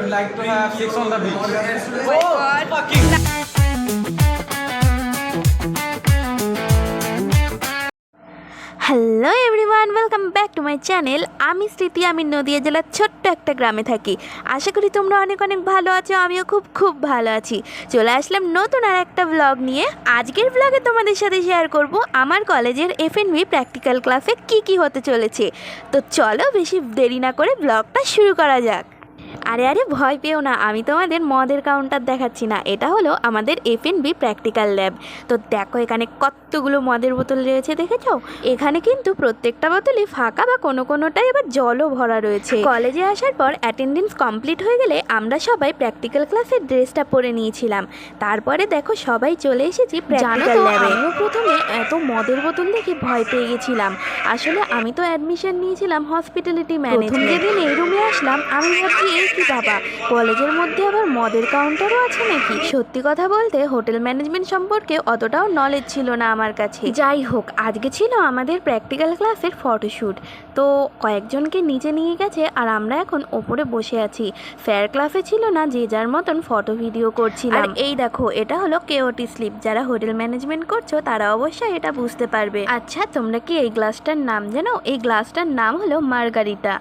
would like to have sex on the beach. Oh my God. Fucking. Hello everyone, welcome back to my channel. আমি স্মৃতি, আমি নদিয়া জেলার ছোট্ট একটা গ্রামে থাকি। আশা করি তোমরা অনেক অনেক ভালো আছো, আমিও খুব ভালো আছি। চলে আসলাম নতুন আর একটা ব্লগ নিয়ে। আজকের ব্লগে তোমাদের সাথে শেয়ার করব আমার কলেজের এফএনবি প্র্যাকটিক্যাল ক্লাসে কি হতে চলেছে। তো চলো বেশি দেরি না করে ব্লগটা শুরু করা যাক। আরে ভয় পেও না, আমি তোমাদের মদের কাউন্টার দেখাচ্ছি না, এটা হলো আমাদের এফএনবি প্র্যাকটিক্যাল ল্যাব। তো দেখো এখানে কতগুলো মদের বোতল রয়েছে, দেখেছো? এখানে কিন্তু প্রত্যেকটা বোতলই ফাঁকা বা কোনোটাই আবার জলও ভরা রয়েছে। কলেজে আসার পর অ্যাটেন্ডেন্স কমপ্লিট হয়ে গেলে আমরা সবাই প্র্যাকটিক্যাল ক্লাসের ড্রেসটা পরে নিয়েছিলাম। তারপরে দেখো সবাই চলে এসেছি প্র্যাকটিক্যাল ল্যাবে। আমি প্রথমে এত মদের বোতল দেখে ভয় পেয়ে গেছিলাম। আসলে আমি তো অ্যাডমিশন নিয়েছিলাম হসপিটালিটি ম্যানেজমেন্ট। যেদিন এই রুমে আসলাম আমি ভাবছি কি বাবা, কলেজের মধ্যে আবার মদের কাউন্টারও আছে নাকি? সত্যি কথা বলতে হোটেল ম্যানেজমেন্ট সম্পর্কে অতটাও নলেজ ছিল না আমার কাছে। যাই হোক, আজকে ছিল আমাদের প্র্যাকটিক্যাল ক্লাসের ফটোশ্যুট। তো কয়েকজনকে নিচে নিয়ে গেছে আর আমরা এখন ওপরে বসে আছি। স্যার ক্লাসে ছিল না, যে যার মতন ফটো ভিডিও করছিলাম। আর এই দেখো, এটা হলো কেওটি স্লিপ। যারা হোটেল ম্যানেজমেন্ট করছো তারা অবশ্যই এটা বুঝতে পারবে। আচ্ছা, তোমরা কি এই গ্লাসটার নাম জানো? এই গ্লাসটার নাম হলো মার্গারিটা।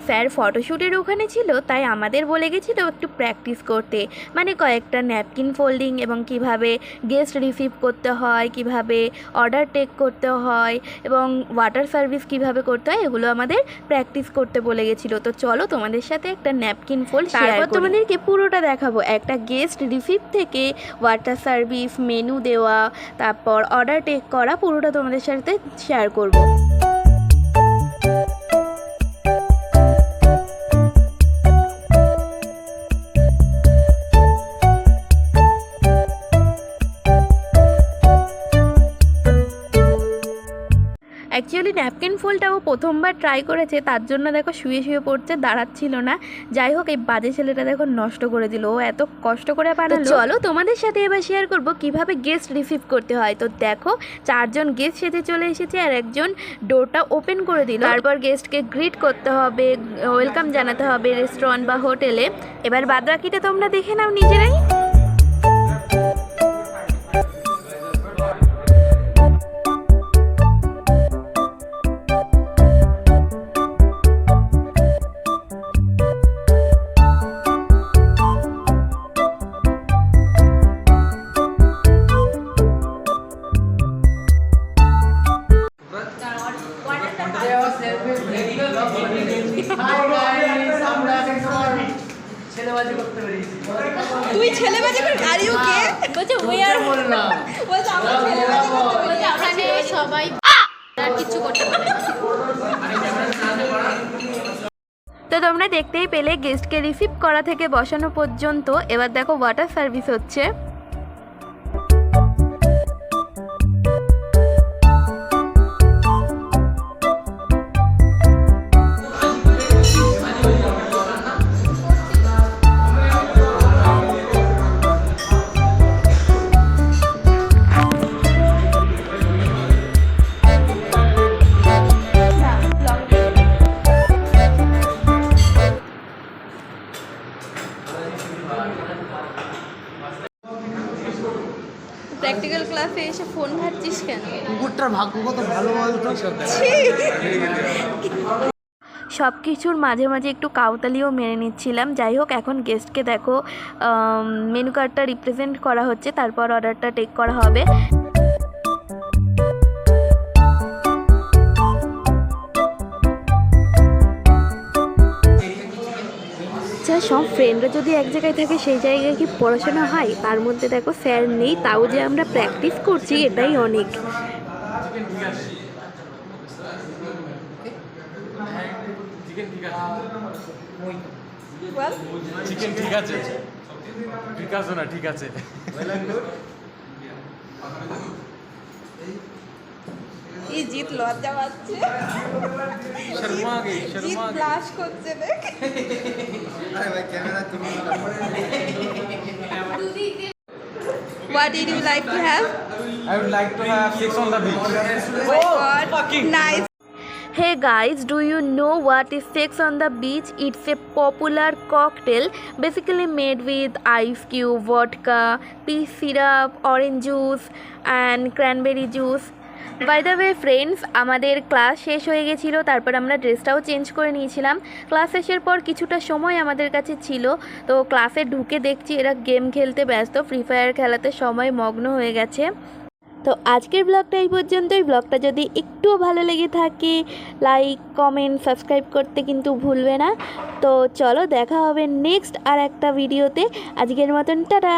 স্যার ফটোশ্যুটের ওখানে ছিল, তাই আমাদের বলে গেছিলো একটু প্র্যাকটিস করতে, মানে কয়েকটা ন্যাপকিন ফোল্ডিং এবং কিভাবে গেস্ট রিসিভ করতে হয়, কিভাবে অর্ডার টেক করতে হয় এবং ওয়াটার সার্ভিস কিভাবে করতে হয়, এগুলো আমাদের প্র্যাকটিস করতে বলে গেছিলো। তো চলো তোমাদের সাথে একটা ন্যাপকিন ফোল্ড শেয়ার করি। তোমাদেরকে পুরোটা দেখাবো, একটা গেস্ট রিসিভ থেকে ওয়াটার সার্ভিস, মেনু দেওয়া, তারপর অর্ডার টেক করা, পুরোটা তোমাদের সাথে শেয়ার করবো। অ্যাকচুয়ালি ন্যাপকিন ফোল্ডটাও প্রথমবার ট্রাই করেছে, তার জন্য দেখো শুয়ে পড়ছে, দাঁড়াচ্ছিল না। যাই হোক, এই বাজে ছেলেটা দেখো নষ্ট করে দিল, ও এত কষ্ট করে বানালো। চলো তোমাদের সাথে এবার শেয়ার করব কিভাবে গেস্ট রিসিভ করতে হয়। তো দেখো, 4 জন গেস্ট সেজে চলে এসেছে আর একজন ডোরটা ওপেন করে দিল। তারপর গেস্টকে গ্রিট করতে হবে, ওয়েলকাম জানাতে হবে রেস্টুরেন্ট বা হোটেলে। এবার বাদবাকিটা তোমরা দেখে নাও নিজেরাই। তুই ছেলেবাজি করে গাড়িও কে বলছে উই আর বললাম, বলছে আমরা ছেলেবাজি করতে বলছে ওখানে সবাই আর কিছু করতে পারে না। তো তোমরা দেখতেই পেলে গেস্টকে রিসিভ করা থেকে বসানো পর্যন্ত। এবার দেখো ওয়াটার সার্ভিস হচ্ছে। প্র্যাকটিক্যাল ক্লাসে এসে ফোন ঘাটছিস কেন? কুকুরটার ভাগ্য কত ভালো বলতো। সব কিছুর মাঝে মাঝে একটু কাউতালিও মেনে নিচ্ছিলাম। যাই হোক, এখন গেস্টকে দেখো মেনু কার্ডটা রিপ্রেজেন্ট করা হচ্ছে, তারপর অর্ডারটা টেক করা হবে। সব ফ্রেন্ডরা যদি এক জায়গায় থাকে সেই জায়গায় কি পড়াশোনা হয়? তার মধ্যে দেখো স্যার নেই, তাও যে আমরা প্র্যাকটিস করছি এটাই অনেক। চিকেন ঠিক আছে, ঠিক আছে না, ঠিক আছে। এই জিত লজ্জা পাচ্ছে, জিত ব্লাশ করছে, দেখ। What did you like to have? I would like to have sex on the beach. Oh my God, fucking nice. Hey guys, do you know what is Sex on the Beach? It's a popular cocktail basically made with ice cube, vodka, peach syrup, orange juice and cranberry juice. By the way friends, আমাদের class শেষ হয়ে গেছিলো, তারপর আমরা ড্রেসটাও change করে নিয়েছিলাম। Class শেষের পর কিছুটা সময় আমাদের কাছে ছিল, তো ক্লাসে ঢুকে দেখছি এরা গেম খেলতে ব্যস্ত, ফ্রি ফায়ার খেলাতে সময় মগ্ন হয়ে গেছে। তো আজকের ব্লগটা এই পর্যন্তই। ব্লগটা যদি একটুও ভালো লেগে থাকে লাইক কমেন্ট সাবস্ক্রাইব করতে কিন্তু ভুলবে না। তো চলো দেখা হবে নেক্সট আর একটা ভিডিওতে। আজকের মতন টাটা।